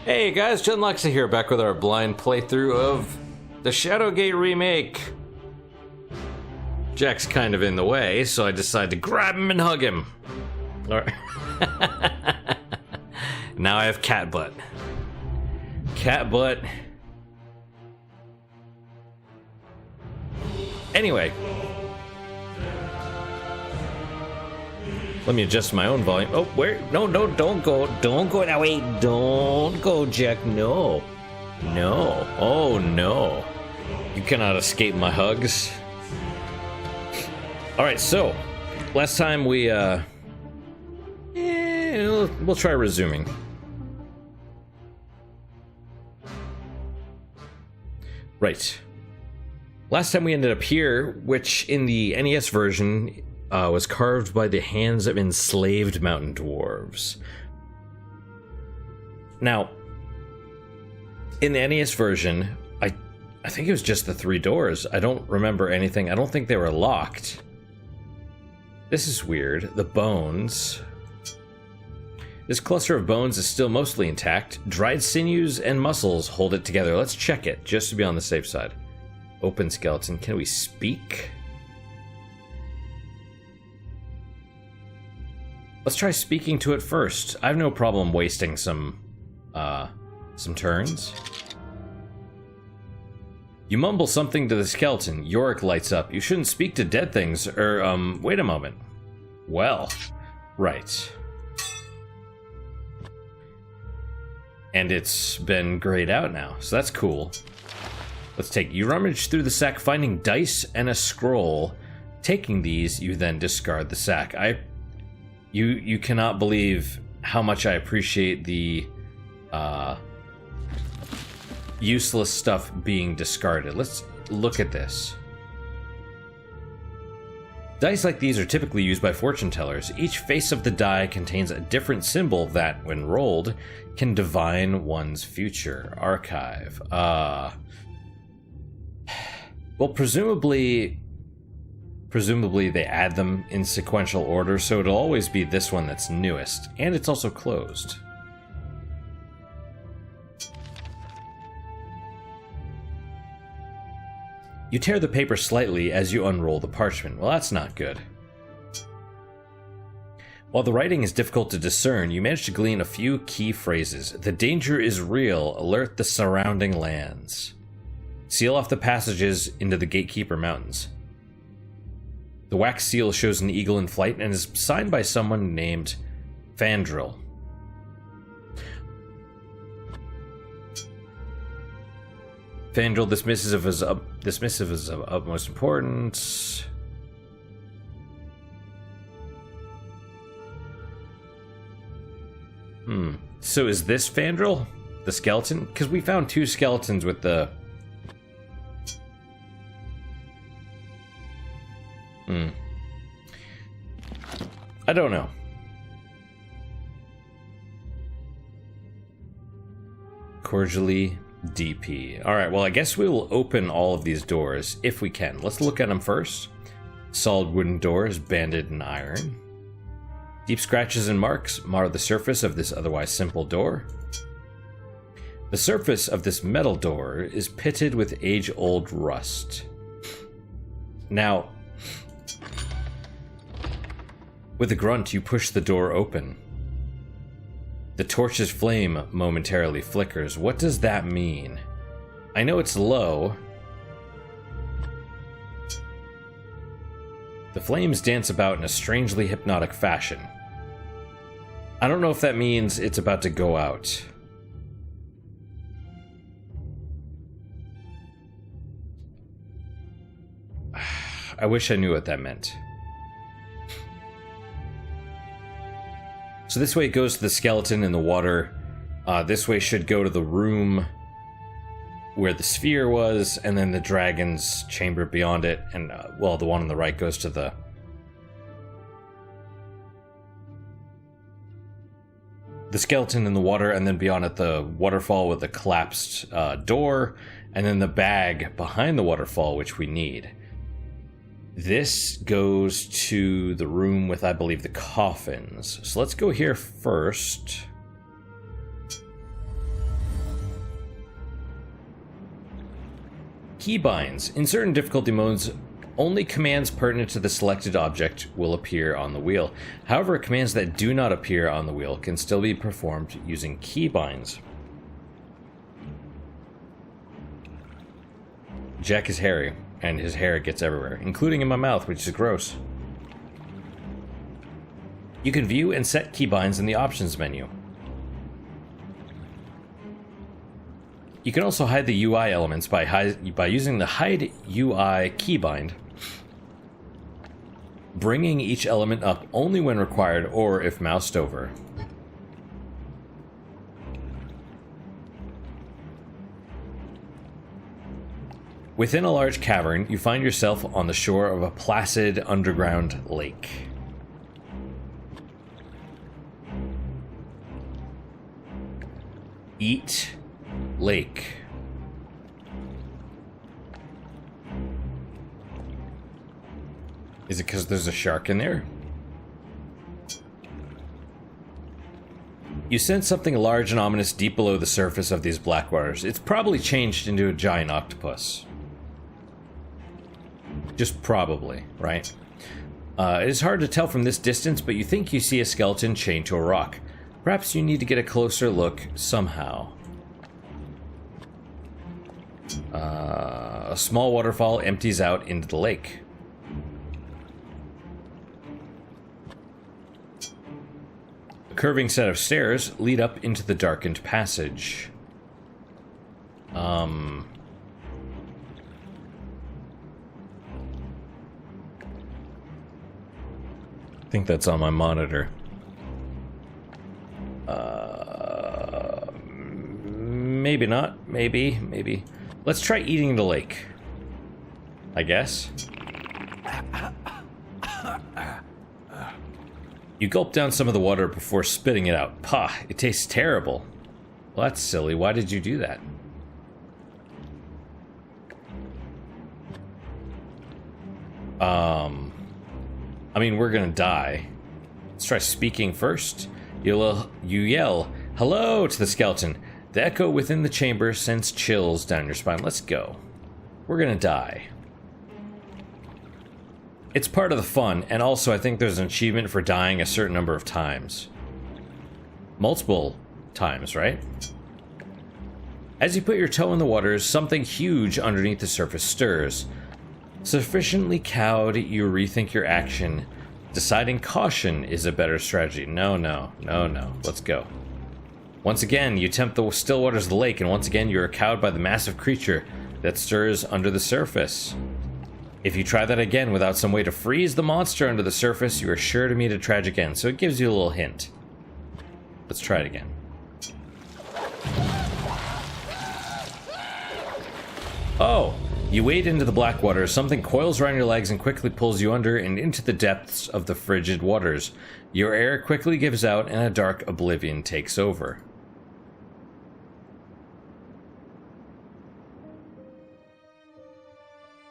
Hey guys, Jen Lexa here, back with our blind playthrough of the Shadowgate remake. Jack's kind of in the way, so I decided to grab him and hug him. Alright. Now I have cat butt. Cat butt. Anyway. Let me adjust my own volume. Oh, where? No, don't go. Don't go. Now, wait. Don't go, Jack. No. No. Oh, no. You cannot escape my hugs. Alright, so. Last time we, we'll try resuming. Right. Last time we ended up here, which in the NES version was carved by the hands of enslaved mountain dwarves. Now, in the NES version, I think it was just the 3 doors. I don't remember anything. I don't think they were locked. This is weird. The bones. This cluster of bones is still mostly intact. Dried sinews and muscles hold it together. Let's check it, just to be on the safe side. Open skeleton. Can we speak? Let's try speaking to it first. I have no problem wasting some turns. You mumble something to the skeleton. Yorick lights up. You shouldn't speak to dead things, wait a moment. Well, right. And it's been grayed out now, so that's cool. Let's take, you rummage through the sack, finding dice and a scroll. Taking these, you then discard the sack. You cannot believe how much I appreciate the useless stuff being discarded. Let's look at this. Dice like these are typically used by fortune tellers. Each face of the die contains a different symbol that, when rolled, can divine one's future. Archive. Well, presumably they add them in sequential order, so it'll always be this one that's newest, and it's also closed. You tear the paper slightly as you unroll the parchment. Well, that's not good. While the writing is difficult to discern, you manage to glean a few key phrases. The danger is real. Alert the surrounding lands. Seal off the passages into the Gatekeeper Mountains. The wax seal shows an eagle in flight and is signed by someone named Fandril. Fandril, this missive is of utmost importance. So is this Fandril? The skeleton? Because we found 2 skeletons with the... I don't know. Cordially, DP. Alright, well, I guess we will open all of these doors if we can. Let's look at them first. Solid wooden doors, banded in iron. Deep scratches and marks mar the surface of this otherwise simple door. The surface of this metal door is pitted with age-old rust. Now, with a grunt, you push the door open. The torch's flame momentarily flickers. What does that mean? I know it's low. The flames dance about in a strangely hypnotic fashion. I don't know if that means it's about to go out. I wish I knew what that meant. So this way it goes to the skeleton in the water. This way should go to the room where the sphere was, and then the dragon's chamber beyond it. And, well, the one on the right goes to the... skeleton in the water, and then beyond it the waterfall with the collapsed door, and then the bag behind the waterfall, which we need. This goes to the room with, I believe, the coffins. So let's go here first. Keybinds. In certain difficulty modes, only commands pertinent to the selected object will appear on the wheel. However, commands that do not appear on the wheel can still be performed using keybinds. Jack is hairy, and his hair gets everywhere, including in my mouth, which is gross. You can view and set keybinds in the options menu. You can also hide the UI elements by using the Hide UI keybind, bringing each element up only when required or if moused over. Within a large cavern, you find yourself on the shore of a placid underground lake. Eat lake. Is it because there's a shark in there? You sense something large and ominous deep below the surface of these black waters. It's probably changed into a giant octopus. Just probably, right? It is hard to tell from this distance, but you think you see a skeleton chained to a rock. Perhaps you need to get a closer look somehow. A small waterfall empties out into the lake. A curving set of stairs lead up into the darkened passage. I think that's on my monitor. Maybe not. Maybe. Let's try eating the lake, I guess. You gulp down some of the water before spitting it out. Pah, it tastes terrible. Well, that's silly. Why did you do that? I mean, we're gonna die. Let's try speaking first. You yell, "Hello!" to the skeleton. The echo within the chamber sends chills down your spine. Let's go. We're gonna die. It's part of the fun, and also I think there's an achievement for dying a certain number of times. Multiple times, right? As you put your toe in the waters, something huge underneath the surface stirs. Sufficiently cowed, you rethink your action, deciding caution is a better strategy. No. Let's go. Once again, you tempt the still waters of the lake, and once again you are cowed by the massive creature that stirs under the surface. If you try that again without some way to freeze the monster under the surface, you are sure to meet a tragic end, so it gives you a little hint. Let's try it again. Oh! You wade into the black water, something coils around your legs and quickly pulls you under and into the depths of the frigid waters. Your air quickly gives out and a dark oblivion takes over.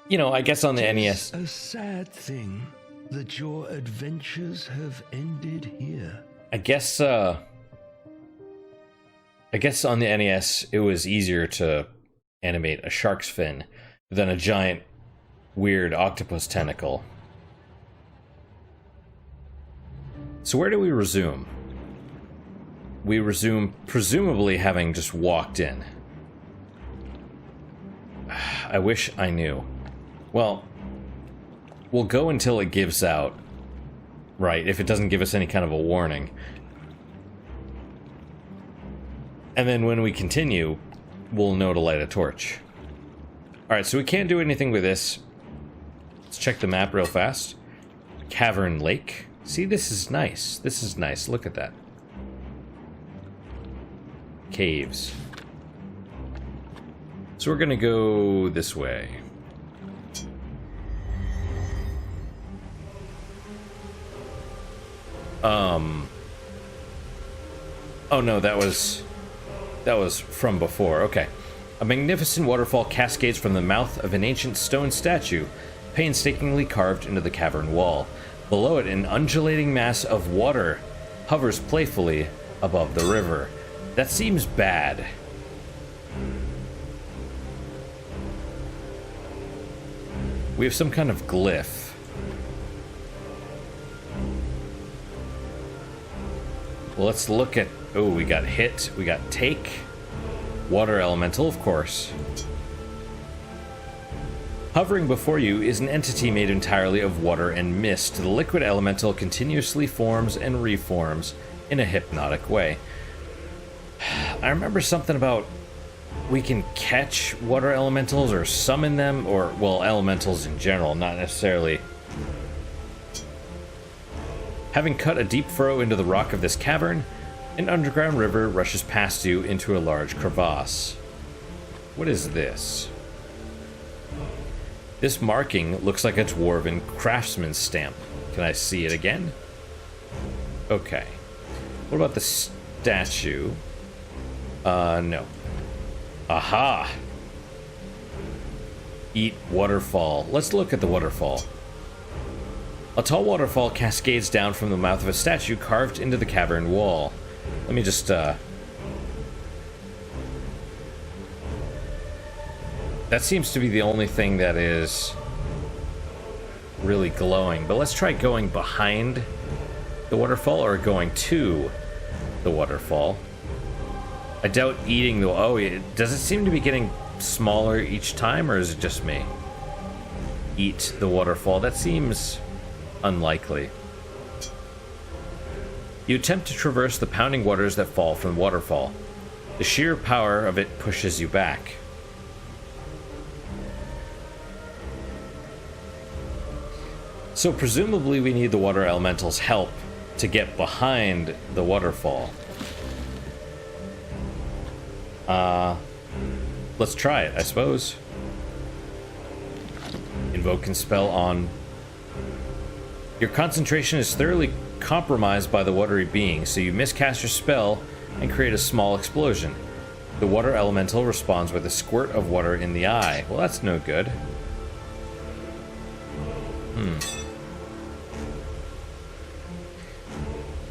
You know, I guess on the NES... It's a sad thing that your adventures have ended here. I guess on the NES, it was easier to animate a shark's fin than a giant, weird octopus tentacle. So where do we resume? We resume presumably having just walked in. I wish I knew. Well, we'll go until it gives out, right, if it doesn't give us any kind of a warning. And then when we continue, we'll know to light a torch. Alright, so we can't do anything with this. Let's check the map real fast. Cavern Lake. See, this is nice. This is nice. Look at that. Caves. So we're gonna go this way. Oh no, that was from before. Okay. A magnificent waterfall cascades from the mouth of an ancient stone statue, painstakingly carved into the cavern wall. Below it, an undulating mass of water hovers playfully above the river. That seems bad. We have some kind of glyph. Well, let's look at... Oh, we got hit. We got take. Water elemental, of course. Hovering before you is an entity made entirely of water and mist. The liquid elemental continuously forms and reforms in a hypnotic way. I remember something about we can catch water elementals or summon them, or, well, elementals in general, not necessarily. Having cut a deep furrow into the rock of this cavern, an underground river rushes past you into a large crevasse. What is this? This marking looks like a dwarven craftsman's stamp. Can I see it again? Okay. What about the statue? No. Aha! Eat waterfall. Let's look at the waterfall. A tall waterfall cascades down from the mouth of a statue carved into the cavern wall. Let me just, That seems to be the only thing that is really glowing. But let's try going behind the waterfall or going to the waterfall. I doubt eating the... Oh, does it seem to be getting smaller each time, or is it just me? Eat the waterfall. That seems unlikely. You attempt to traverse the pounding waters that fall from the waterfall. The sheer power of it pushes you back. So presumably we need the water elemental's help to get behind the waterfall. Let's try it, I suppose. Invoke and spell on. Your concentration is thoroughly compromised by the watery being, so you miscast your spell and create a small explosion. The water elemental responds with a squirt of water in the eye. Well, that's no good.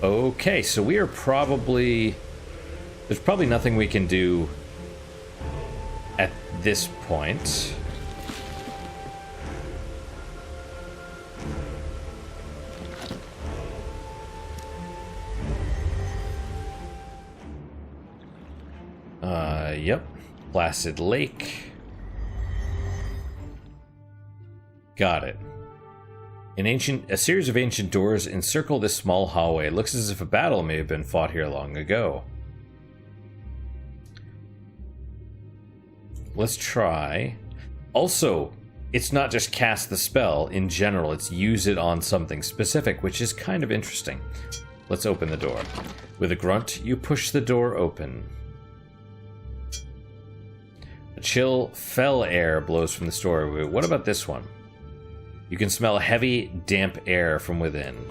Okay, so we are probably... There's probably nothing we can do at this point. Yep. Placid Lake. Got it. A series of ancient doors encircle this small hallway. It looks as if a battle may have been fought here long ago. Let's try. Also, it's not just cast the spell in general, it's use it on something specific, which is kind of interesting. Let's open the door. With a grunt, you push the door open. A chill, fell air blows from the doorway. What about this one? You can smell heavy, damp air from within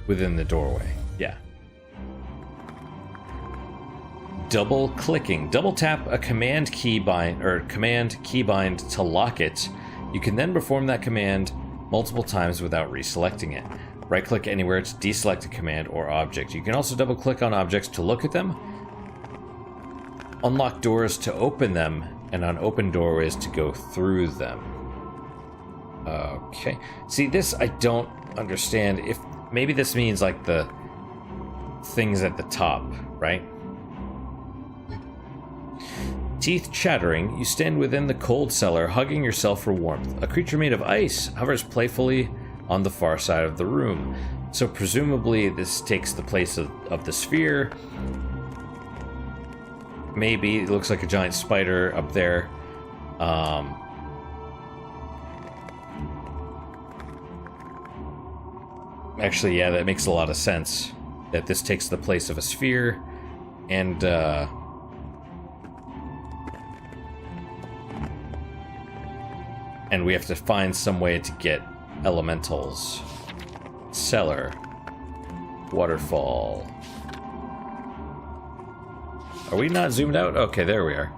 the doorway. Yeah. Double clicking. Double tap a command keybind to lock it. You can then perform that command multiple times without reselecting it. Right click anywhere to deselect a command or object. You can also double click on objects to look at them. Unlock doors to open them, and on open doorways to go through them. Okay. See, this I don't understand. If maybe this means like the things at the top, right? Teeth chattering, you stand within the cold cellar, hugging yourself for warmth. A creature made of ice hovers playfully on the far side of the room. So presumably this takes the place of the sphere. Maybe. It looks like a giant spider up there. Actually, yeah, that makes a lot of sense. That this takes the place of a sphere. And, we have to find some way to get elementals. Cellar. Waterfall. Are we not zoomed out? Okay, there we are.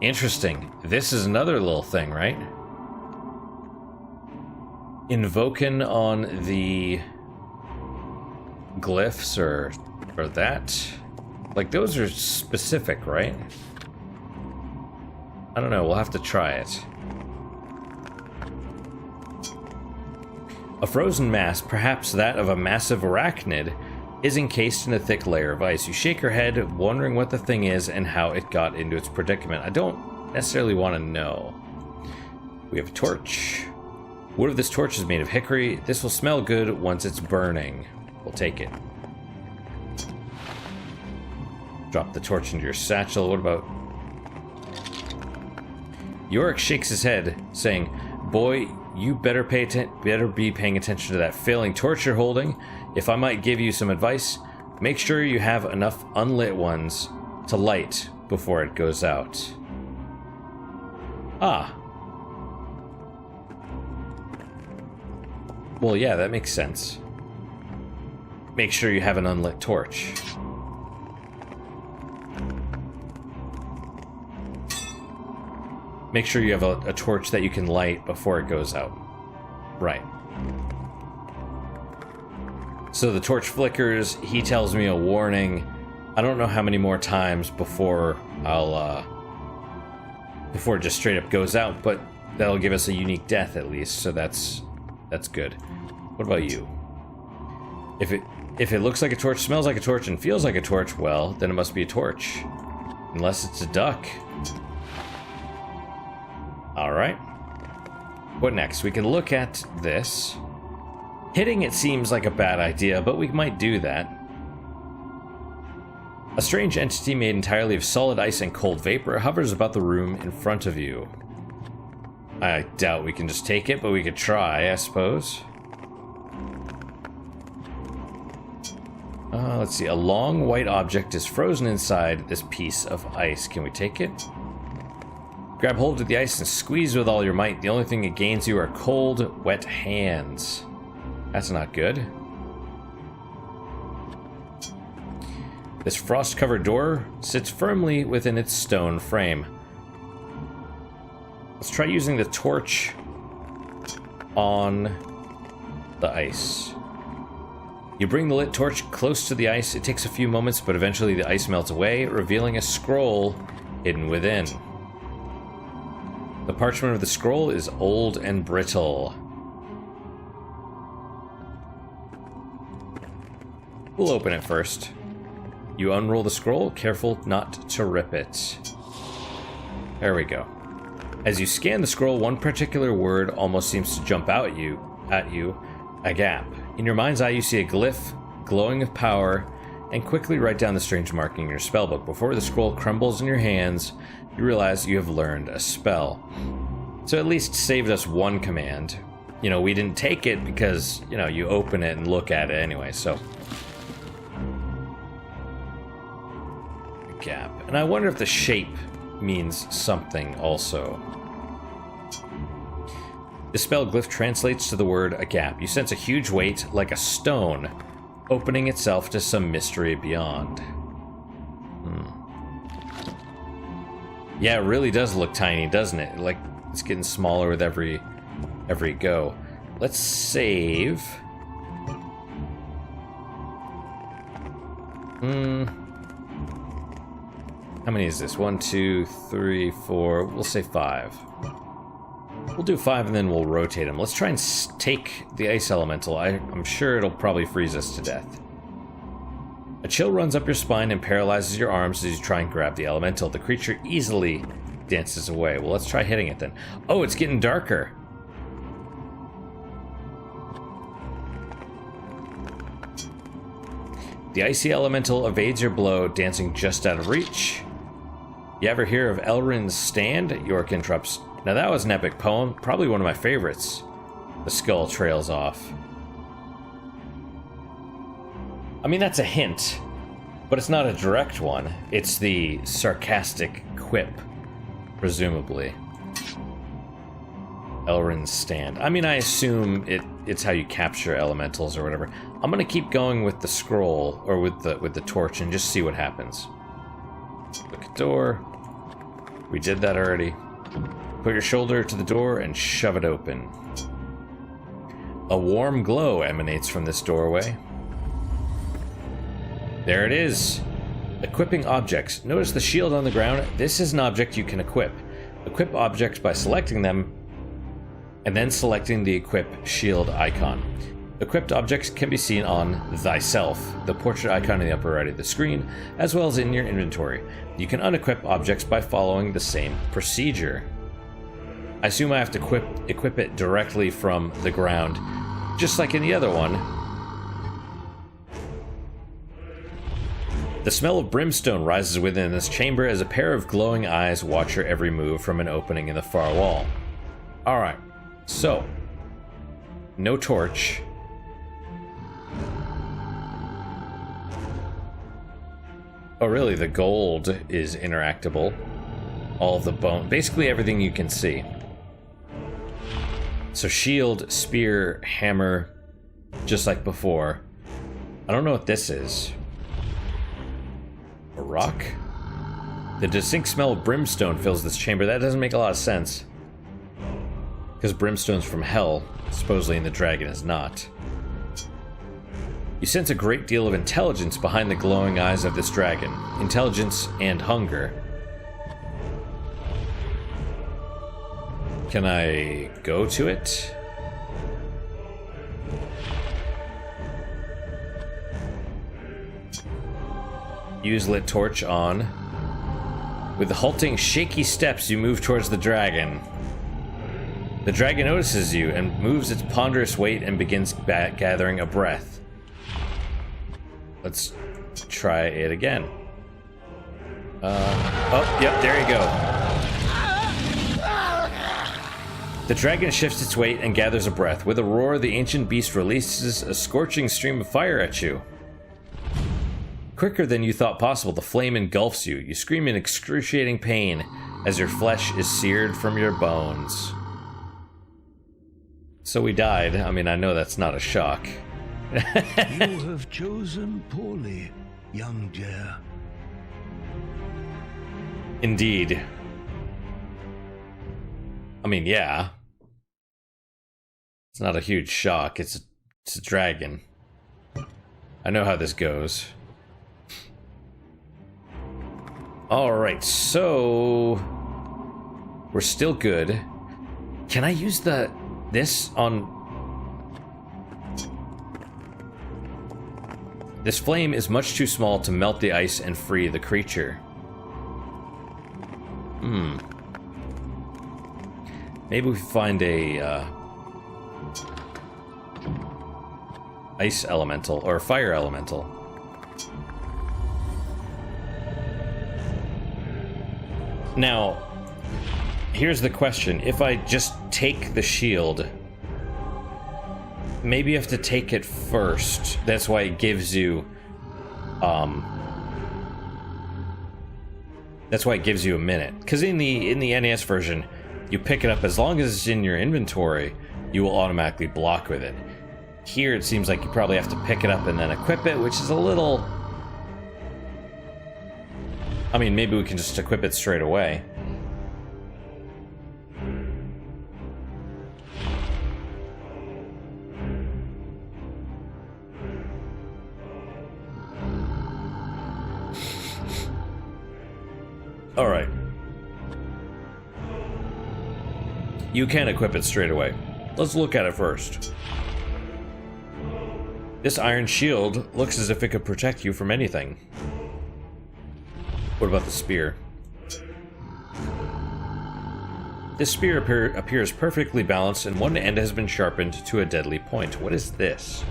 Interesting. This is another little thing, right? Invoking on the glyphs or that. Like, those are specific, right? I I don't know, we'll have to try it. A frozen mass, perhaps that of a massive arachnid, is encased in a thick layer of ice. You shake your head, wondering what the thing is and how it got into its predicament. I don't necessarily want to know. We have a torch. Wood of this torch is made of hickory. This will smell good once it's burning. We'll take it. Drop the torch into your satchel. What about... Yorick shakes his head, saying, "Boy, you better be paying attention to that failing torch you're holding. If I might give you some advice, make sure you have enough unlit ones to light before it goes out." Ah. Well, yeah, that makes sense. Make sure you have an unlit torch. Make sure you have a torch that you can light before it goes out. Right. So the torch flickers, he tells me a warning. I don't know how many more times before before it just straight up goes out, but that'll give us a unique death at least, so that's good. What about you? If it looks like a torch, smells like a torch, and feels like a torch, well, then it must be a torch. Unless it's a duck. Alright. What next? We can look at this. Hitting it seems like a bad idea, but we might do that. A strange entity made entirely of solid ice and cold vapor hovers about the room in front of you. I doubt we can just take it, but we could try, I suppose. Let's see. A long white object is frozen inside this piece of ice. Can we take it? Grab hold of the ice and squeeze with all your might. The only thing it gains you are cold, wet hands. That's not good. This frost-covered door sits firmly within its stone frame. Let's try using the torch on the ice. You bring the lit torch close to the ice. It takes a few moments, but eventually the ice melts away, revealing a scroll hidden within. The parchment of the scroll is old and brittle. We'll open it first. You unroll the scroll, careful not to rip it. There we go. As you scan the scroll, one particular word almost seems to jump out at you, a gap. In your mind's eye, you see a glyph glowing with power, and quickly write down the strange marking in your spellbook. Before the scroll crumbles in your hands, you realize you have learned a spell. So at least saved us one command. You know, we didn't take it because, you know, you open it and look at it anyway, so. A gap. And I wonder if the shape means something also. The spell glyph translates to the word a gap. You sense a huge weight, like a stone, opening itself to some mystery beyond. Yeah, it really does look tiny, doesn't it? Like, it's getting smaller with every go. Let's save. How many is this? 1, 2, 3, 4. We'll say 5. We'll do 5 and then we'll rotate them. Let's try and take the ice elemental. I'm sure it'll probably freeze us to death. A chill runs up your spine and paralyzes your arms as you try and grab the elemental. The creature easily dances away. Well, let's try hitting it then. Oh, it's getting darker. The icy elemental evades your blow, dancing just out of reach. You ever hear of Elrin's Stand? York interrupts. Now that was an epic poem, probably one of my favorites. The skull trails off. I mean, that's a hint, but it's not a direct one. It's the sarcastic quip, presumably. Elrin's Stand. I mean, I assume it's how you capture elementals or whatever. I'm gonna keep going with the scroll, or with the torch, and just see what happens. Look at door. We did that already. Put your shoulder to the door and shove it open. A warm glow emanates from this doorway. There it is. Equipping objects. Notice the shield on the ground. This is an object you can equip. Equip objects by selecting them, and then selecting the Equip Shield icon. Equipped objects can be seen on Thyself, the portrait icon in the upper right of the screen, as well as in your inventory. You can unequip objects by following the same procedure. I assume I have to equip it directly from the ground, just like in the other one. The smell of brimstone rises within this chamber as a pair of glowing eyes watch your every move from an opening in the far wall. Alright, so, no torch. Oh really, the gold is interactable. All of the bone, basically everything you can see. So shield, spear, hammer, just like before. I don't know what this is. A rock? The distinct smell of brimstone fills this chamber. That doesn't make a lot of sense. Because brimstone's from hell, supposedly, and the dragon is not. You sense a great deal of intelligence behind the glowing eyes of this dragon. Intelligence and hunger. Can I go to it? Use lit torch on. With the halting, shaky steps, you move towards the dragon. The dragon notices you and moves its ponderous weight and begins gathering a breath. Let's try it again. Oh, yep, there you go. The dragon shifts its weight and gathers a breath. With a roar, the ancient beast releases a scorching stream of fire at you. Quicker than you thought possible, the flame engulfs you. You scream in excruciating pain as your flesh is seared from your bones. So we died. I mean, I know that's not a shock. You have chosen poorly, young Jer. Indeed. I mean, yeah. It's not a huge shock. It's a dragon. I know how this goes. Alright, so... we're still good. Can I use this on... This flame is much too small to melt the ice and free the creature. Maybe we find a ice elemental or fire elemental. Now, here's the question. If I just take the shield, maybe you have to take it first. That's why it gives you that's why it gives you a minute. Because in the NES version, you pick it up as long as it's in your inventory, you will automatically block with it. Here it seems like you probably have to pick it up and then equip it, which is a little... I mean, maybe we can just equip it straight away. Alright. You can equip it straight away. Let's look at it first. This iron shield looks as if it could protect you from anything. What about the spear? This spear appears perfectly balanced, and one end has been sharpened to a deadly point. What is this?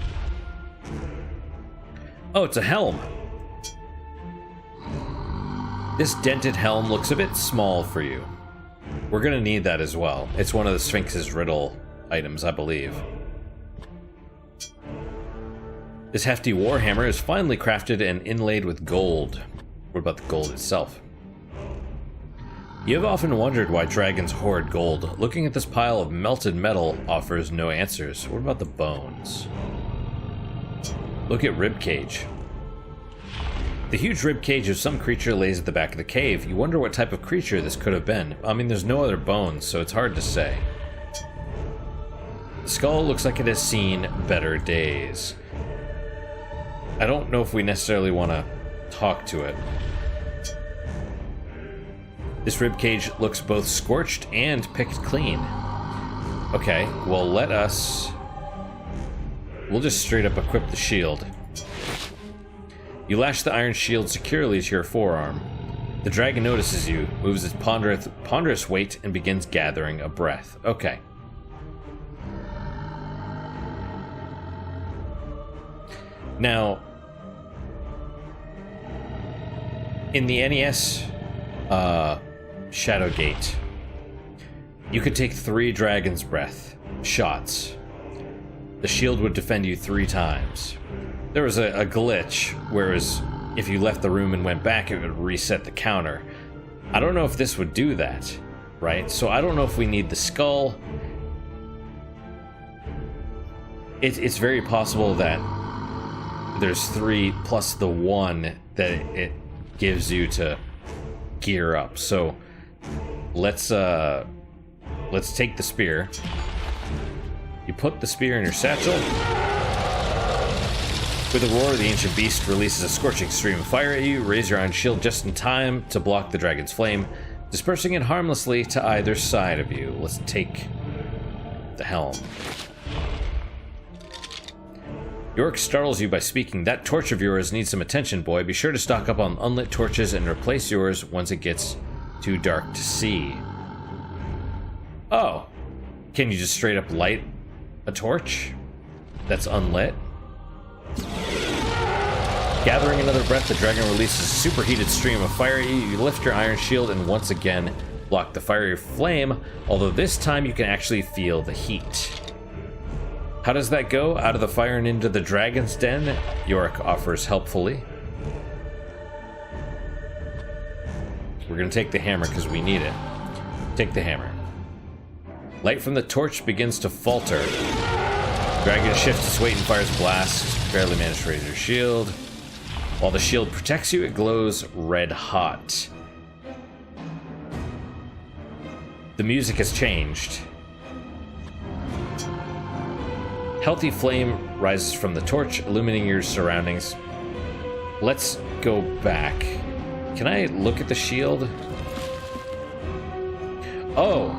Oh, it's a helm! This dented helm looks a bit small for you. We're gonna need that as well. It's one of the Sphinx's riddle items, I believe. This hefty warhammer is finely crafted and inlaid with gold. What about the gold itself? You have often wondered why dragons hoard gold. Looking at this pile of melted metal offers no answers. What about the bones? Look at ribcage. The huge ribcage of some creature lays at the back of the cave. You wonder what type of creature this could have been. I mean, there's no other bones, so it's hard to say. The skull looks like it has seen better days. I don't know if we necessarily want to talk to it. This ribcage looks both scorched and picked clean. Okay, well we'll just straight up equip the shield. You lash the iron shield securely to your forearm. The dragon notices you, moves its ponderous weight, and begins gathering a breath. Okay. Now, in the NES Shadowgate, you could take 3 Dragon's Breath shots. The shield would defend you 3 times. There was a glitch, whereas if you left the room and went back, it would reset the counter. I don't know if this would do that, right? So I don't know if we need the skull. It's very possible that there's 3 plus the 1 that it gives you to gear up. So let's take the spear. You put the spear in your satchel. With a roar, the ancient beast releases a scorching stream of fire at you. Raise your iron shield just in time to block the dragon's flame, dispersing it harmlessly to either side of you. Let's take the helm. York startles you by speaking, "That torch of yours needs some attention, boy. Be sure to stock up on unlit torches and replace yours once it gets too dark to see." Oh. Can you just straight up light a torch that's unlit? Gathering another breath, the dragon releases a superheated stream of fire at you. You lift your iron shield and once again block the fiery flame, although this time you can actually feel the heat. How does that go? Out of the fire and into the dragon's den? Yorick offers helpfully. We're gonna take the hammer because we need it. Take the hammer. Light from the torch begins to falter. Dragon shifts its weight and fires blast. Barely managed to raise your shield. While the shield protects you, it glows red hot. The music has changed. Healthy flame rises from the torch, illuminating your surroundings. Let's go back. Can I look at the shield? Oh.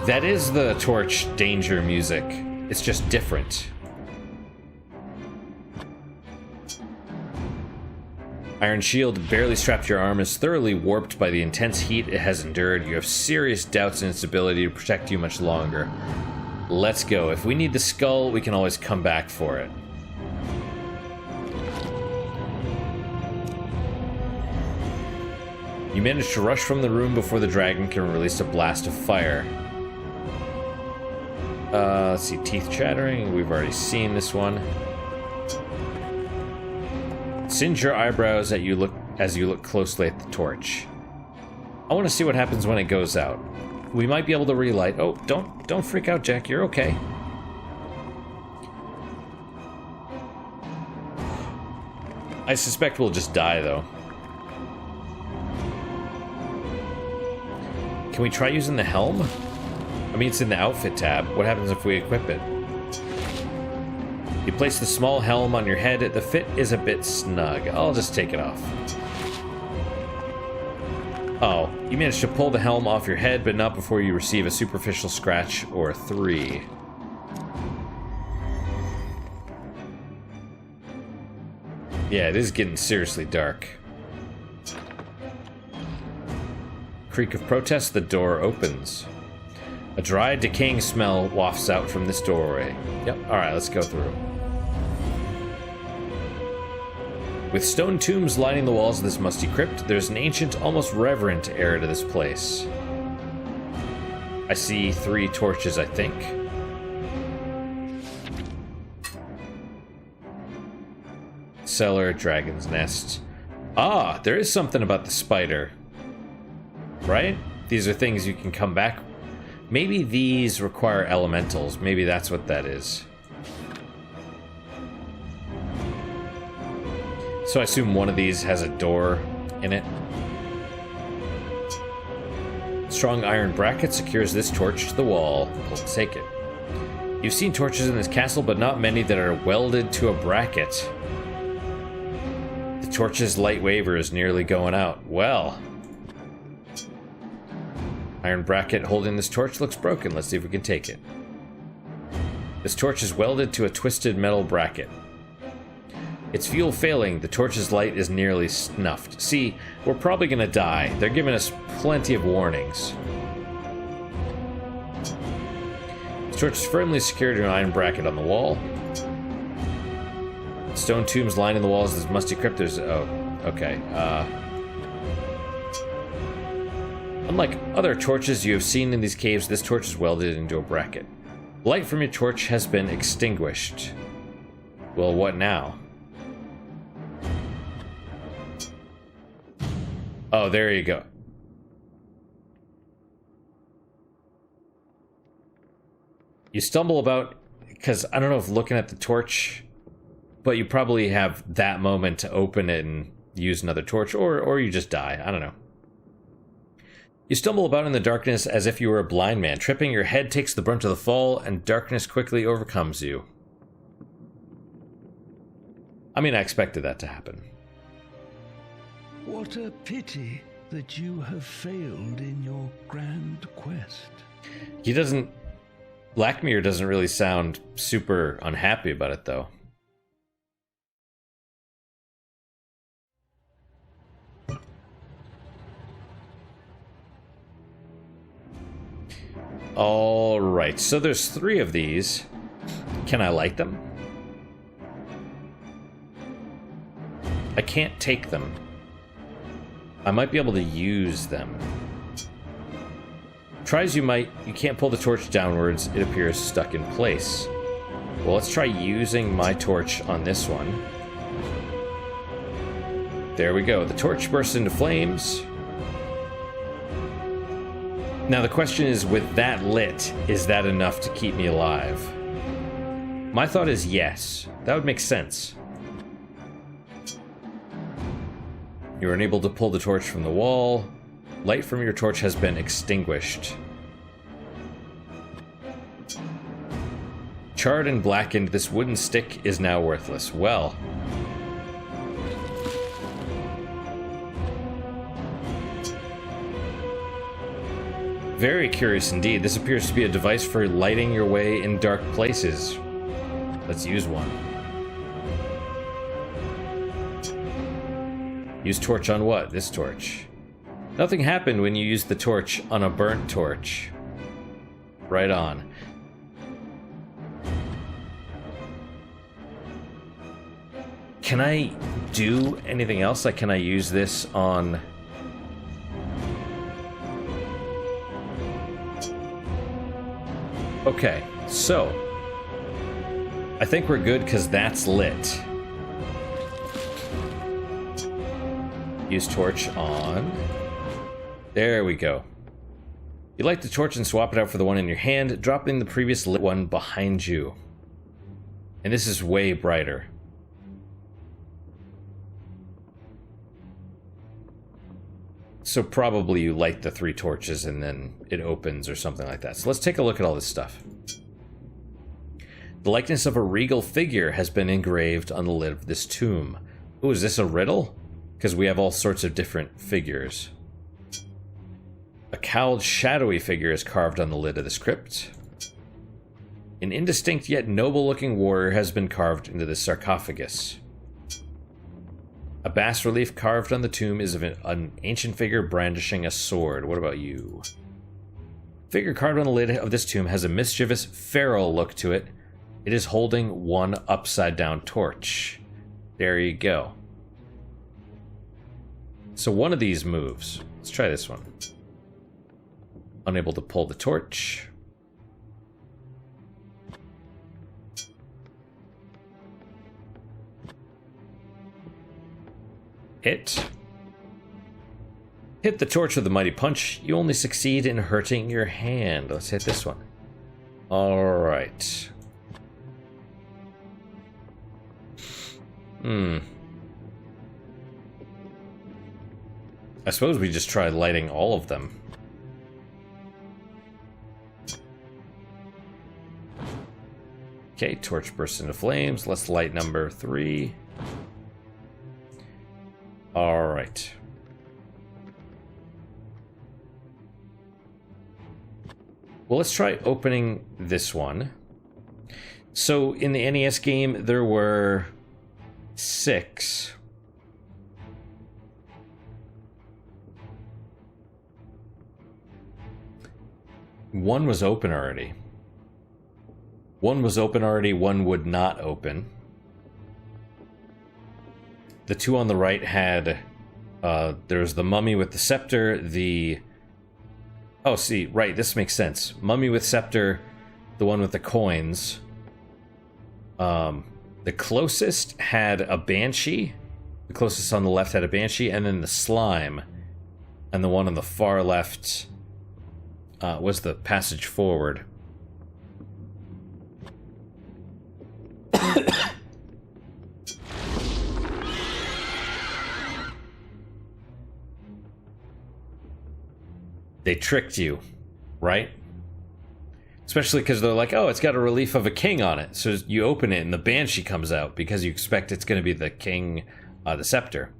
That is the torch danger music. It's just different. Iron shield barely strapped to your arm is thoroughly warped by the intense heat it has endured. You have serious doubts in its ability to protect you much longer. Let's go. If we need the skull, we can always come back for it. You manage to rush from the room before the dragon can release a blast of fire. Let's see, teeth chattering. We've already seen this one. Singe your eyebrows as you look closely at the torch. I want to see what happens when it goes out. We might be able to relight. Oh, don't freak out, Jack. You're okay. I suspect we'll just die, though. Can we try using the helm? I mean, it's in the outfit tab. What happens if we equip it? You place the small helm on your head. The fit is a bit snug. I'll just take it off. Oh, you managed to pull the helm off your head, but not before you receive a superficial scratch or 3. Yeah, it is getting seriously dark. Creak of protest, the door opens. A dry, decaying smell wafts out from this doorway. Yep, alright, let's go through. With stone tombs lining the walls of this musty crypt, there's an ancient, almost reverent air to this place. I see 3 torches, I think. Cellar, dragon's nest. Ah, there is something about the spider. Right? These are things you can come back. Maybe these require elementals. Maybe that's what that is. So I assume one of these has a door in it. Strong iron bracket secures this torch to the wall. We'll take it. You've seen torches in this castle, but not many that are welded to a bracket. The torch's light waver is nearly going out. Well, Iron bracket holding this torch looks broken. Let's see if we can take it. This torch is welded to a twisted metal bracket. Its fuel failing, the torch's light is nearly snuffed. See, we're probably gonna die. They're giving us plenty of warnings. The torch is firmly secured to an iron bracket on the wall. Stone tombs lining the walls of this musty crypt. There's... oh, okay. Unlike other torches you have seen in these caves, this torch is welded into a bracket. Light from your torch has been extinguished. Well, what now? Oh, there you go. You stumble about, because I don't know if looking at the torch, but you probably have that moment to open it and use another torch, or you just die. I don't know. You stumble about in the darkness as if you were a blind man. Tripping, your head takes the brunt of the fall, and darkness quickly overcomes you. I mean, I expected that to happen. What a pity that you have failed in your grand quest. He doesn't... Blackmere doesn't really sound super unhappy about it, though. Alright, so there's 3 of these. Can I light them? I can't take them. I might be able to use them. Try as you might, you can't pull the torch downwards. It appears stuck in place. Well, let's try using my torch on this one. There we go. The torch bursts into flames. Now the question is, with that lit, is that enough to keep me alive? My thought is yes. That would make sense. You are unable to pull the torch from the wall. Light from your torch has been extinguished. Charred and blackened, this wooden stick is now worthless. Well... very curious indeed. This appears to be a device for lighting your way in dark places. Let's use one. Use torch on what? This torch. Nothing happened when you used the torch on a burnt torch. Right on. Can I do anything else? Like, can I use this on... Okay, so... I think we're good because that's lit. Use torch on... There we go. You light the torch and swap it out for the one in your hand, dropping the previous lit one behind you. And this is way brighter. So probably you light the 3 torches and then it opens or something like that. So let's take a look at all this stuff. The likeness of a regal figure has been engraved on the lid of this tomb. Ooh, is this a riddle? Because we have all sorts of different figures. A cowled, shadowy figure is carved on the lid of this crypt. An indistinct yet noble-looking warrior has been carved into the sarcophagus. A bas-relief carved on the tomb is of an ancient figure brandishing a sword. What about you? Figure carved on the lid of this tomb has a mischievous, feral look to it. It is holding one upside-down torch. There you go. So one of these moves. Let's try this one. Unable to pull the torch. Hit. Hit the torch with a mighty punch. You only succeed in hurting your hand. Let's hit this one. Alright. I suppose we just try lighting all of them. Okay, torch bursts into flames. Let's light number 3. Alright. Well, let's try opening this one. So in the NES game, there were 6. One was open already. One was open already, one would not open. The 2 on the right had... there's the mummy with the scepter, the... Oh, see, right, this makes sense. Mummy with scepter, the one with the coins. The closest had a Banshee. The closest on the left had a Banshee, and then the slime. And the one on the far left was the passage forward. They tricked you, right? Especially because they're like, oh, it's got a relief of a king on it. So you open it and the Banshee comes out because you expect it's going to be the king, the scepter.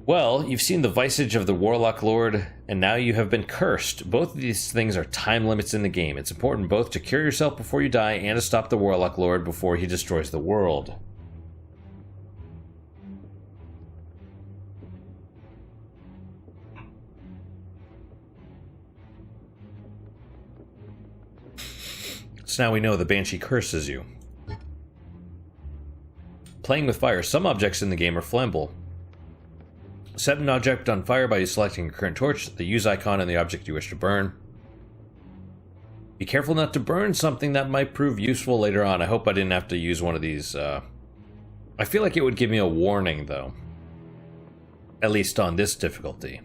Well, you've seen the visage of the Warlock Lord, and now you have been cursed. Both of these things are time limits in the game. It's important both to cure yourself before you die and to stop the Warlock Lord before he destroys the world. So now we know the Banshee curses you. Playing with fire. Some objects in the game are flammable. Set an object on fire by selecting a current torch, the use icon, and the object you wish to burn. Be careful not to burn something that might prove useful later on. I hope I didn't have to use one of these. I feel like it would give me a warning, though. At least on this difficulty.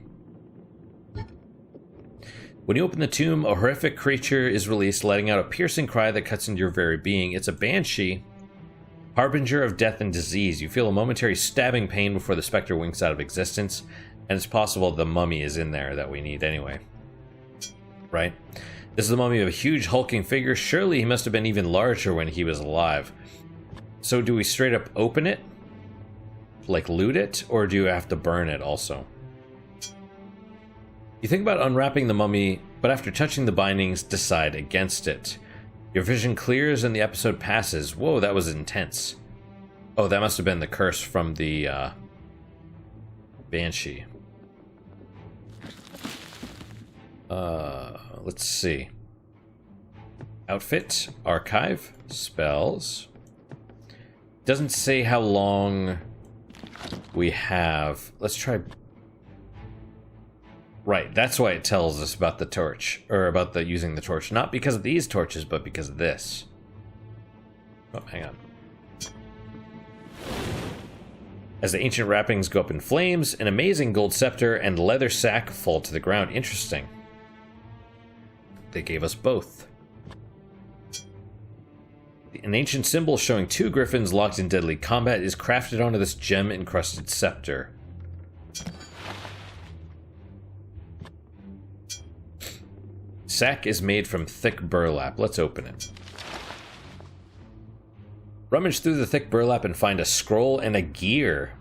When you open the tomb, a horrific creature is released, letting out a piercing cry that cuts into your very being. It's a Banshee, harbinger of death and disease. You feel a momentary stabbing pain before the specter winks out of existence, and it's possible the mummy is in there that we need anyway. Right? This is the mummy of a huge hulking figure. Surely he must have been even larger when he was alive. So do we straight up open it? Like loot it? Or do you have to burn it also? You think about unwrapping the mummy, but after touching the bindings, decide against it. Your vision clears and the episode passes. Whoa, that was intense. Oh, that must have been the curse from the Banshee. Let's see. Outfit, archive, spells. Doesn't say how long we have. Let's try... Right, that's why it tells us about the torch, or about the using the torch. Not because of these torches, but because of this. Oh, hang on. As the ancient wrappings go up in flames, an amazing gold scepter and leather sack fall to the ground. Interesting. They gave us both. An ancient symbol showing 2 griffins locked in deadly combat is crafted onto this gem-encrusted scepter. Sack is made from thick burlap. Let's open it. Rummage through the thick burlap and find a scroll and a gear.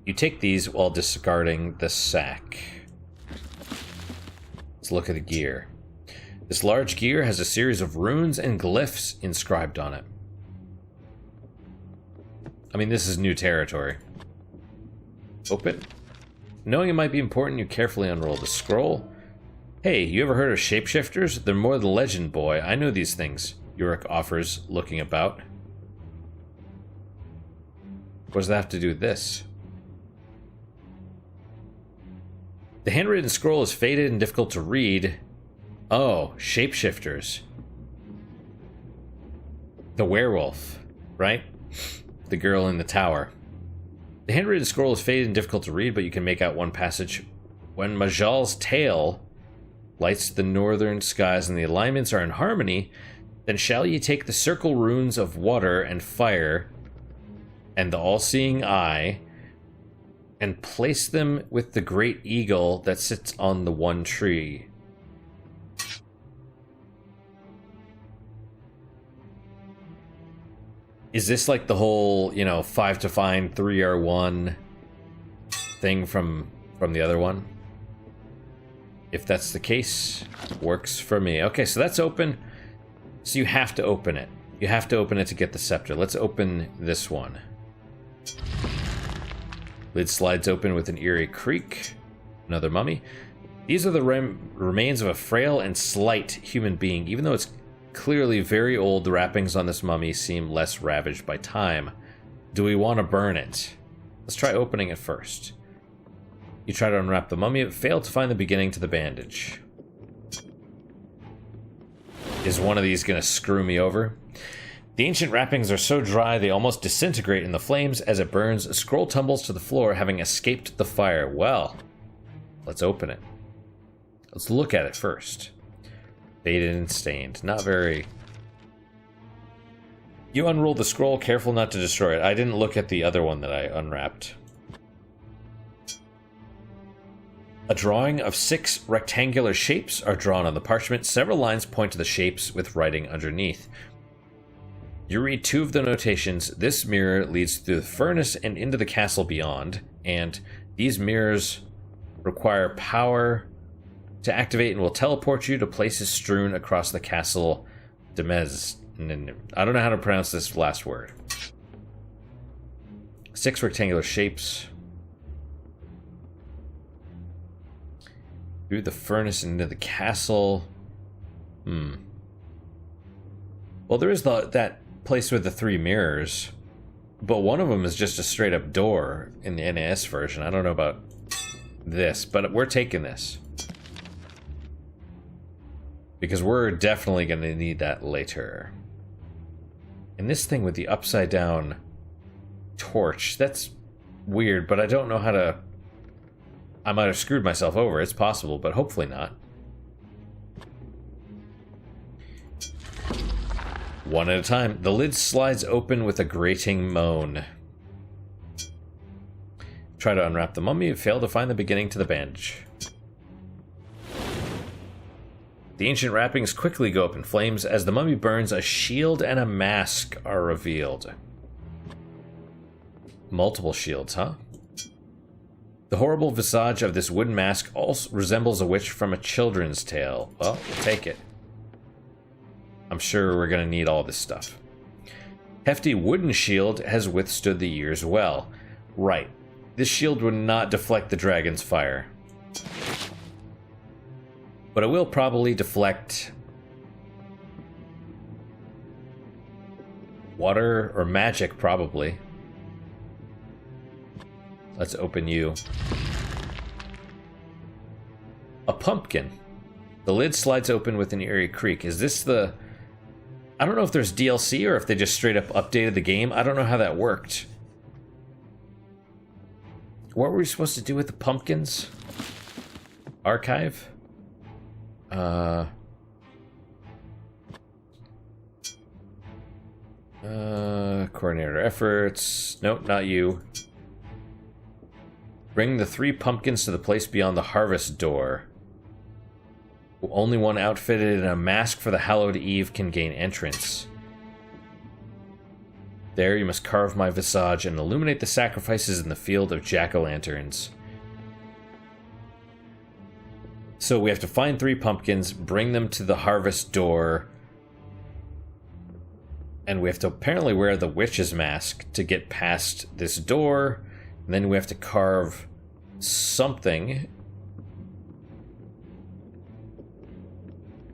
You take these while discarding the sack. Let's look at the gear. This large gear has a series of runes and glyphs inscribed on it. I mean, this is new territory. Open. Knowing it might be important, you carefully unroll the scroll. Hey, you ever heard of shapeshifters? They're more than legend, boy. I know these things, Yorick offers, looking about. What does that have to do with this? The handwritten scroll is faded and difficult to read. Oh, shapeshifters. The werewolf, right? The girl in the tower. The handwritten scroll is faded and difficult to read, but you can make out one passage. When Majal's tail lights the northern skies and the alignments are in harmony, then shall ye take the circle runes of water and fire and the all-seeing eye and place them with the great eagle that sits on the one tree. Is this like the whole, 5 to find, 3 are 1 thing from the other one? If that's the case, works for me. Okay, so that's open. So you have to open it. You have to open it to get the scepter. Let's open this one. Lid slides open with an eerie creak. Another mummy. These are the remains of a frail and slight human being. Even though it's clearly very old, the wrappings on this mummy seem less ravaged by time. Do we want to burn it? Let's try opening it first. You try to unwrap the mummy, but fail to find the beginning to the bandage. Is one of these going to screw me over? The ancient wrappings are so dry they almost disintegrate in the flames. As it burns, a scroll tumbles to the floor, having escaped the fire. Well, let's open it. Let's look at it first. Faded and stained. Not very... You unroll the scroll, careful not to destroy it. I didn't look at the other one that I unwrapped. A drawing of 6 rectangular shapes are drawn on the parchment. Several lines point to the shapes with writing underneath. You read 2 of the notations. This mirror leads through the furnace and into the castle beyond, and these mirrors require power to activate and will teleport you to places strewn across the castle Demez. I don't know how to pronounce this last word. 6 rectangular shapes. Through the furnace and into the castle. Well, there is that place with the 3 mirrors, but one of them is just a straight up door in the NAS version. I don't know about this, but we're taking this. Because we're definitely going to need that later. And this thing with the upside down torch, that's weird, but I don't know how to... I might have screwed myself over. It's possible, but hopefully not. One at a time. The lid slides open with a grating moan. Try to unwrap the mummy, fail to find the beginning to the bandage. The ancient wrappings quickly go up in flames. As the mummy burns, a shield and a mask are revealed. Multiple shields, huh? The horrible visage of this wooden mask also resembles a witch from a children's tale. Well, we'll take it. I'm sure we're going to need all this stuff. Hefty wooden shield has withstood the years well. Right. This shield would not deflect the dragon's fire. But it will probably deflect water or magic, probably. Let's open you. A pumpkin. The lid slides open with an eerie creak. Is this the... I don't know if there's DLC or if they just straight up updated the game. I don't know how that worked. What were we supposed to do with the pumpkins? Archive? Coordinator efforts. Nope, not you. Bring the 3 pumpkins to the place beyond the harvest door. Only one outfitted in a mask for the hallowed eve can gain entrance. There you must carve my visage and illuminate the sacrifices in the field of jack-o'-lanterns. So we have to find 3 pumpkins, bring them to the harvest door, and we have to apparently wear the witch's mask to get past this door, and then we have to carve something.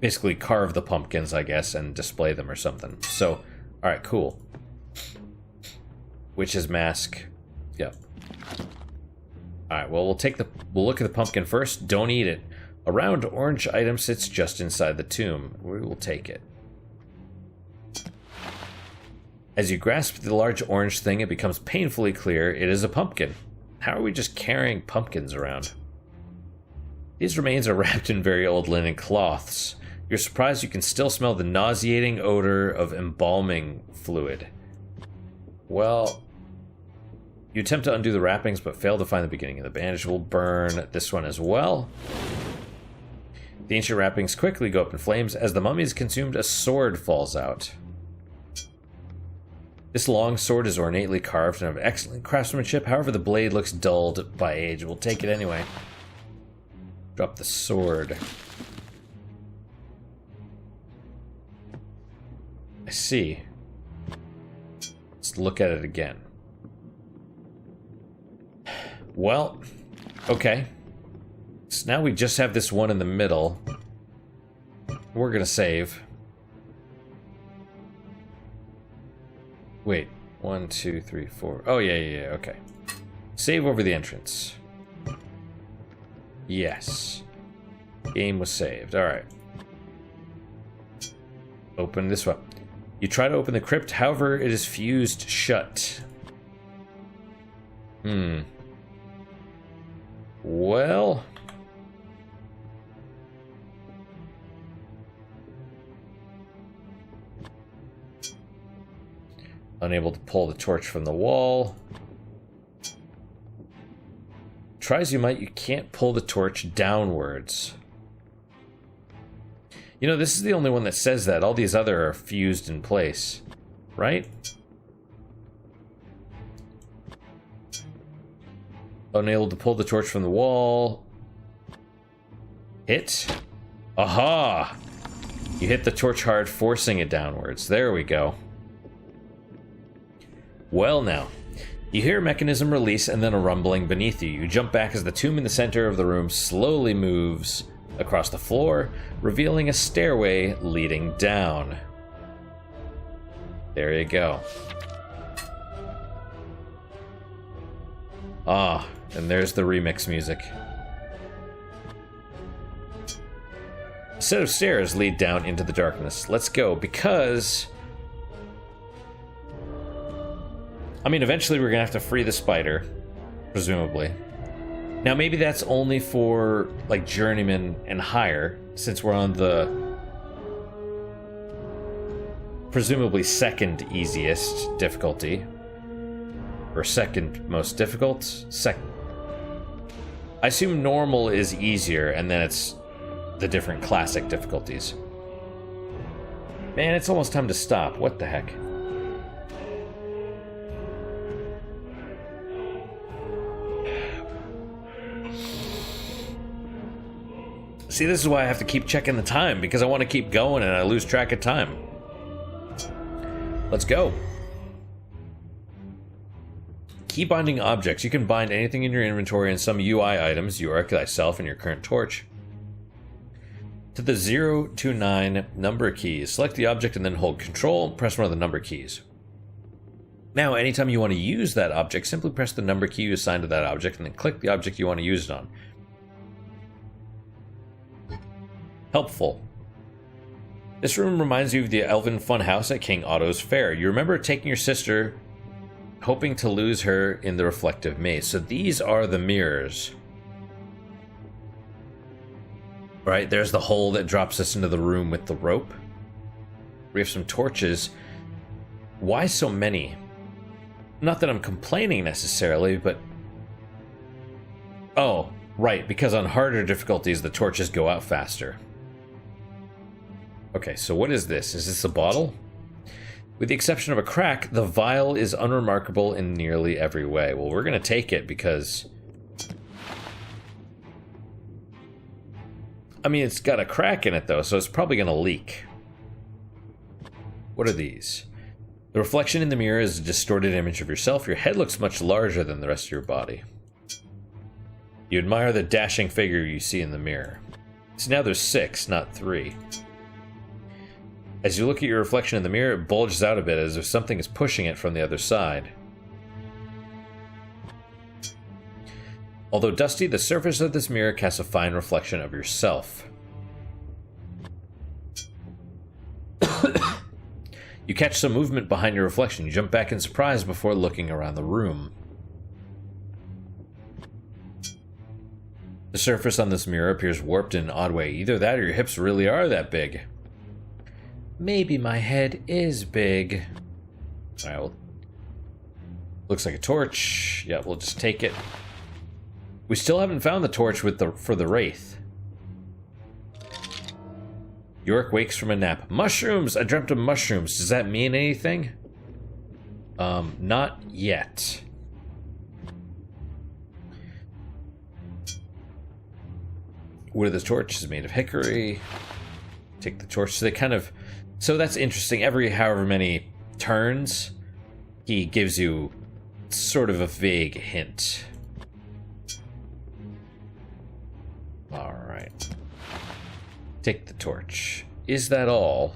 Basically carve the pumpkins, I guess, and display them or something. So, alright, cool. Witch's mask. Yep. Alright, well, we'll look at the pumpkin first. Don't eat it. A round orange item sits just inside the tomb. We will take it. As you grasp the large orange thing, it becomes painfully clear it is a pumpkin. How are we just carrying pumpkins around? These remains are wrapped in very old linen cloths. You're surprised you can still smell the nauseating odor of embalming fluid. Well, you attempt to undo the wrappings, but fail to find the beginning of the bandage. We'll burn this one as well. The ancient wrappings quickly go up in flames. As the mummy is consumed, a sword falls out. This long sword is ornately carved and of excellent craftsmanship. However, the blade looks dulled by age. We'll take it anyway. Drop the sword. I see. Let's look at it again. Well, okay. So now we just have this one in the middle. We're gonna save. Wait, 1, 2, 3, 4. Oh, yeah, okay. Save over the entrance. Yes. Game was saved. Alright. Open this one. You try to open the crypt, however, it is fused shut. Well... Unable to pull the torch from the wall. Try as you might, you can't pull the torch downwards. You know, this is the only one that says that. All these other are fused in place. Right? Unable to pull the torch from the wall. Hit. Aha! You hit the torch hard, forcing it downwards. There we go. Well now, you hear a mechanism release and then a rumbling beneath you. You jump back as the tomb in the center of the room slowly moves across the floor, revealing a stairway leading down. There you go. Ah, and there's the remix music. A set of stairs lead down into the darkness. Let's go, because... I mean, eventually we're gonna have to free the spider, presumably. Now, maybe that's only for, like, journeyman and higher, since we're on the presumably second easiest difficulty. Or second most difficult? I assume normal is easier, and then it's the different classic difficulties. Man, it's almost time to stop. What the heck? See, this is why I have to keep checking the time, because I want to keep going and I lose track of time. Let's go. Key binding objects. You can bind anything in your inventory and some UI items, you arc thyself and your current torch, to the 0 to 9 number keys. Select the object and then hold Control, press one of the number keys. Now, anytime you want to use that object, simply press the number key you assigned to that object and then click the object you want to use it on. Helpful. This room reminds you of the Elven Funhouse at King Otto's Fair. You remember taking your sister, hoping to lose her in the reflective maze. So these are the mirrors. Right, there's the hole that drops us into the room with the rope. We have some torches. Why so many? Not that I'm complaining necessarily, but... Oh, right, because on harder difficulties the torches go out faster. Okay, so what is this? Is this a bottle? With the exception of a crack, the vial is unremarkable in nearly every way. Well, we're going to take it because... I mean, it's got a crack in it, though, so it's probably going to leak. What are these? The reflection in the mirror is a distorted image of yourself. Your head looks much larger than the rest of your body. You admire the dashing figure you see in the mirror. So now there's 6, not 3. As you look at your reflection in the mirror, it bulges out a bit as if something is pushing it from the other side. Although dusty, the surface of this mirror casts a fine reflection of yourself. You catch some movement behind your reflection. You jump back in surprise before looking around the room. The surface on this mirror appears warped in an odd way. Either that or your hips really are that big. Maybe my head is big. Alright, well, looks like a torch. Yeah, we'll just take it. We still haven't found the torch for the Wraith. Yorick wakes from a nap. Mushrooms! I dreamt of mushrooms. Does that mean anything? Not yet. Wood of the torch is made of hickory. Take the torch. So they kind of... So that's interesting. Every however many turns, he gives you sort of a vague hint. Alright. Take the torch. Is that all?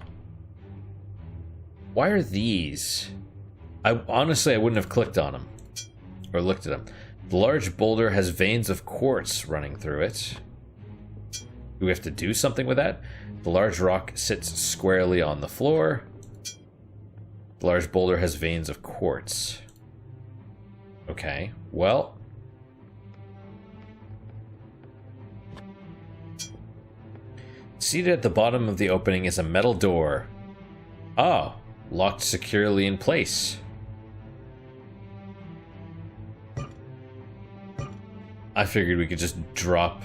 Why are these? Honestly, I wouldn't have clicked on them. Or looked at them. The large boulder has veins of quartz running through it. Do we have to do something with that? The large rock sits squarely on the floor. The large boulder has veins of quartz. Okay, well. Seated at the bottom of the opening is a metal door. Oh, locked securely in place. I figured we could just drop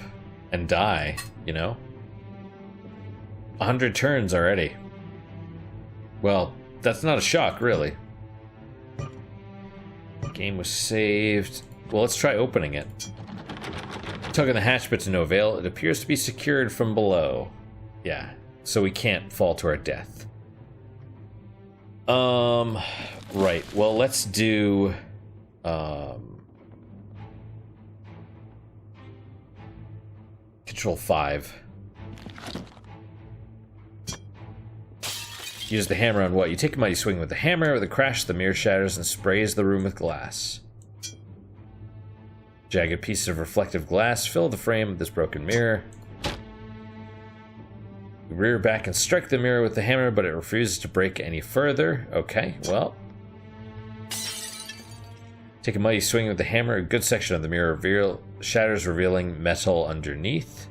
and die, you know? 100 turns already. Well, that's not a shock, really. Game was saved. Well, let's try opening it. Tugging the hatch, but to no avail. It appears to be secured from below. Yeah, so we can't fall to our death. Right. Well, let's do... Control 5. Use the hammer on what? You take a mighty swing with the hammer. With a crash, the mirror shatters and sprays the room with glass. Jagged pieces of reflective glass fill the frame of this broken mirror. You rear back and strike the mirror with the hammer, but it refuses to break any further. Okay, well. Take a mighty swing with the hammer. A good section of the mirror shatters, revealing metal underneath.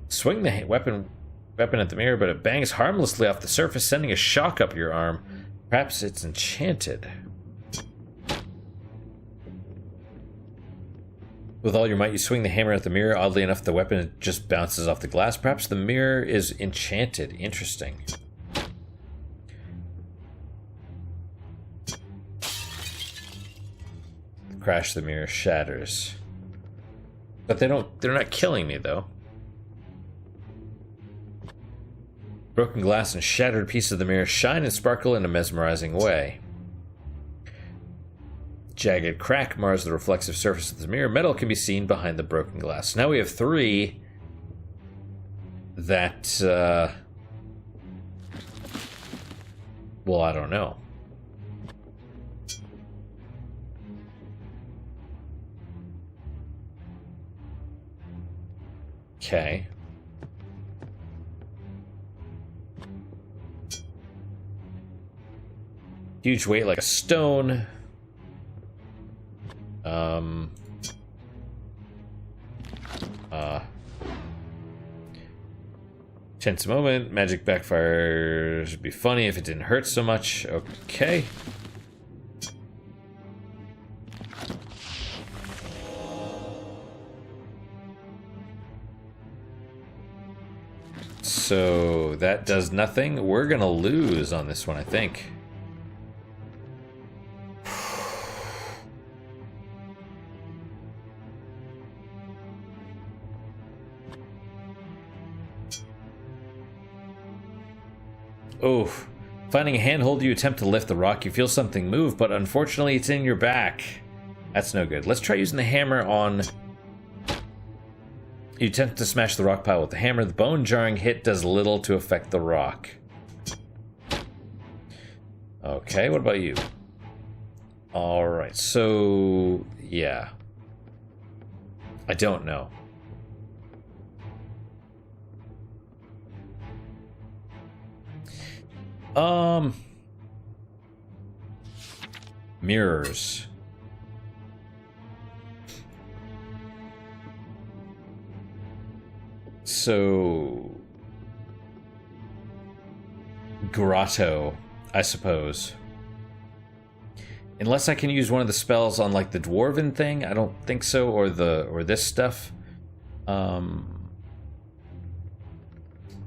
Swing the weapon at the mirror, but it bangs harmlessly off the surface, sending a shock up your arm. Perhaps it's enchanted. With all your might, you swing the hammer at the mirror. Oddly enough, the weapon just bounces off the glass. Perhaps the mirror is enchanted. Interesting. Crash, the mirror shatters. But they're not killing me, though. Broken glass and shattered pieces of the mirror shine and sparkle in a mesmerizing way. Jagged crack mars the reflexive surface of the mirror. Metal can be seen behind the broken glass. Now we have 3 that, well, I don't know. Okay. Huge weight like a stone. Tense moment. Magic backfires. Would be funny if it didn't hurt so much. Okay. So that does nothing. We're gonna lose on this one, I think. Oof. Finding a handhold, you attempt to lift the rock. You feel something move, but unfortunately it's in your back. That's no good. Let's try using the hammer on... You attempt to smash the rock pile with the hammer. The bone-jarring hit does little to affect the rock. Okay, what about you? Alright, so... yeah. I don't know. Mirrors. So... grotto, I suppose. Unless I can use one of the spells on like the dwarven thing, I don't think so, or this stuff. No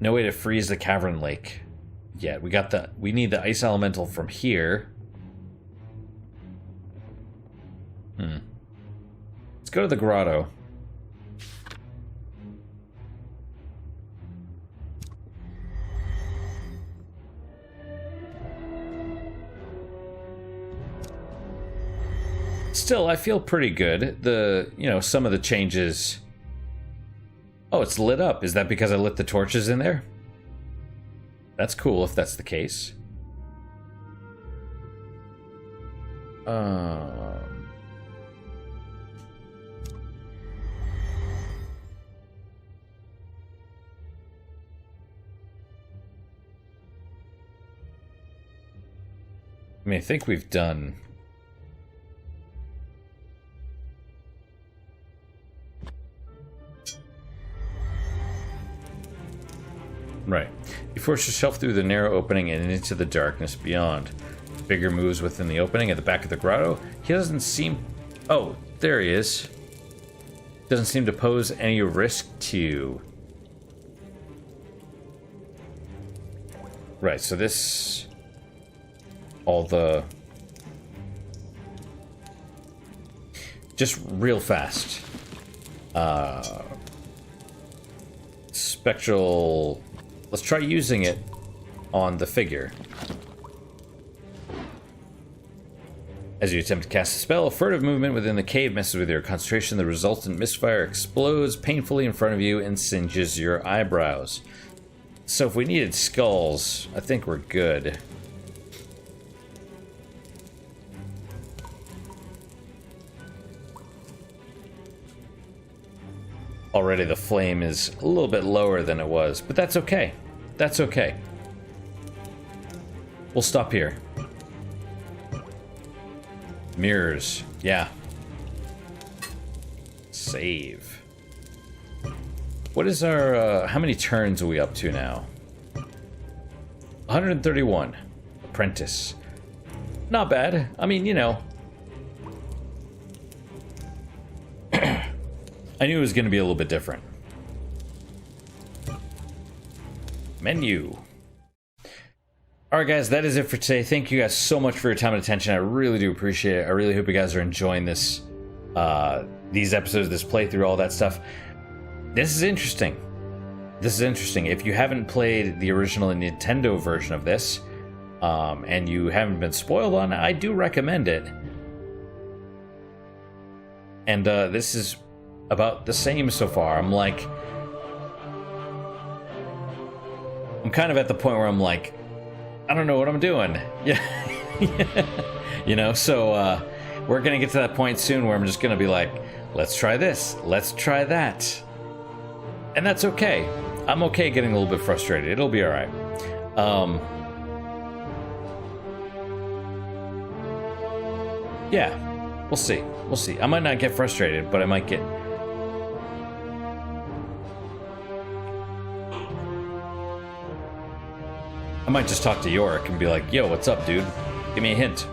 way to freeze the cavern lake yet. We need the ice elemental from here. Let's go to the grotto. Still, I feel pretty good. Some of the changes... Oh, it's lit up. Is that because I lit the torches in there? That's cool if that's the case. I mean, I think we've done... Right. You force yourself through the narrow opening and into the darkness beyond. Bigger moves within the opening at the back of the grotto. He doesn't seem... Oh, there he is. Doesn't seem to pose any risk to you. Right, so this... All the... Just real fast. Spectral... Let's try using it on the figure. As you attempt to cast a spell, a furtive movement within the cave messes with your concentration. The resultant misfire explodes painfully in front of you and singes your eyebrows. So if we needed skulls, I think we're good. Already the flame is a little bit lower than it was, but that's okay. That's okay. We'll stop here. Mirrors. Yeah. Save. What is our, how many turns are we up to now? 131. Apprentice. Not bad. I mean, you know. I knew it was going to be a little bit different. Menu. Alright guys, that is it for today. Thank you guys so much for your time and attention. I really do appreciate it. I really hope you guys are enjoying this, these episodes, this playthrough, all that stuff. This is interesting. This is interesting. If you haven't played the original Nintendo version of this, and you haven't been spoiled on it, I do recommend it. And this is about the same so far. I'm kind of at the point where I'm like, I don't know what I'm doing. Yeah. You know, so we're gonna get to that point soon where I'm just gonna be like, let's try this, let's try that. And that's okay. I'm okay getting a little bit frustrated. It'll be alright. Yeah, we'll see. We'll see. I might not get frustrated, but I might get... I might just talk to Yorick and be like, yo, what's up, dude? Give me a hint.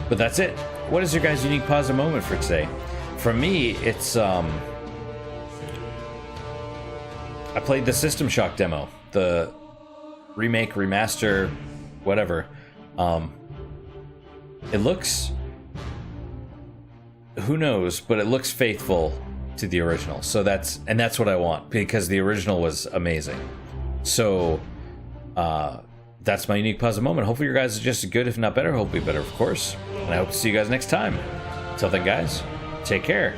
But that's it. What is your guys' unique positive moment for today? For me, it's, I played the System Shock demo. The remake, remaster, whatever. It looks... Who knows, but it looks faithful to the original. So that's what I want, because the original was amazing. So that's my unique positive moment. Hopefully your guys are just as good, if not better. Hopefully better, of course. And I hope to see you guys next time. Until then, guys, take care.